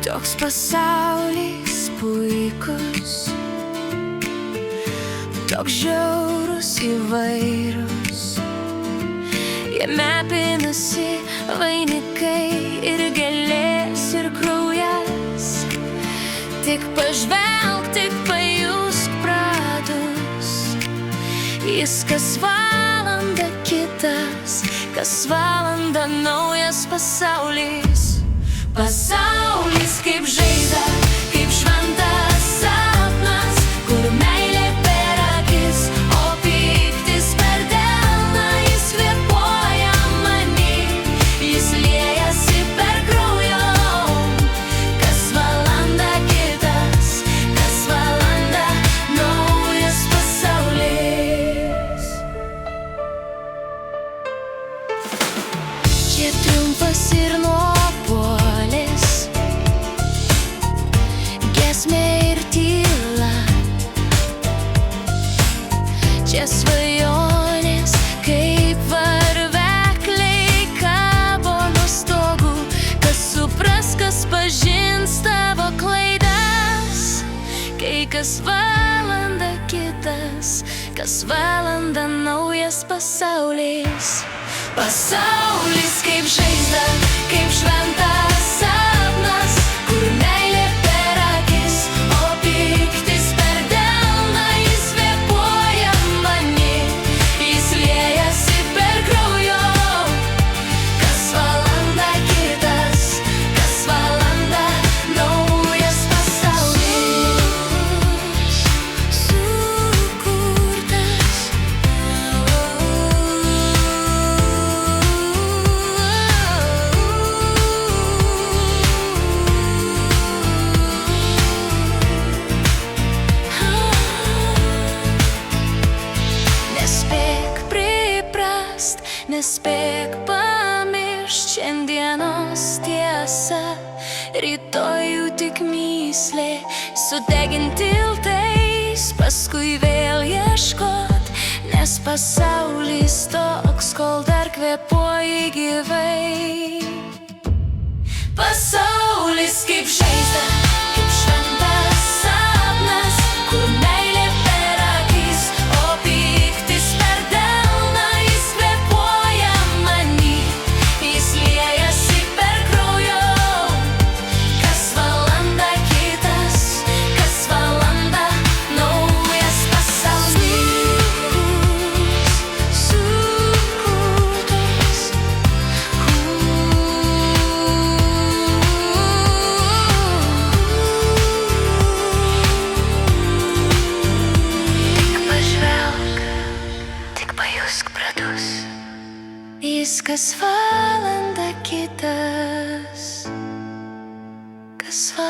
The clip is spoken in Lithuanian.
Toks pasaulis puikus, toks žiaurus įvairus. Jame pinasi vainikai ir gėlės ir kraujas. Tik pažvelk, tik pajusk pradus. Jis kas valandą kitas, kas valandą naujas pasaulis. Pasaulis kaip žaizda, kaip šventas sapnas, kur meilė per akis, o pyktis per delną. Jis kvėpuoja many, jis liejasi per kraujo. Kas valanda kitas, kas valanda naujas pasaulis. Čia triumfas ir nuopuolis, giesmė ir tyla. Čia svajonės kaip varvekliai kabo nuo stogų. Kas supras, kas pažins tavo klaidas, kai kas valanda kitas, kas valanda naujas pasaulis. Pasaulis kaip žaizda, kaip šventas sapnas, kur meilė per akis, o pyktis per delną. Jis kvėpuoja many, jis liejasi per kraujo. Kas valanda kitas, kas valanda naujas pasaulis. Sukurtas nespėk pamiršt šiandienos tiesą, rytojų tik myslė. Sudegint tiltais, paskui vėl ieškot, nes pasaulis toks, kol dar kvėpuoji gyvai. Pasaulis kaip žaizda, kaip šventas sapnas, kur meilė per akis, o pyktis per delną. Jis kvėpuoja many, jis liejasi per kraujo. Kas valanda kitas, kas valanda naujas pasaulis. Sukurtas tik pažvelk, tik pajusk pradus. Jis kas valanda kitas, kas valanda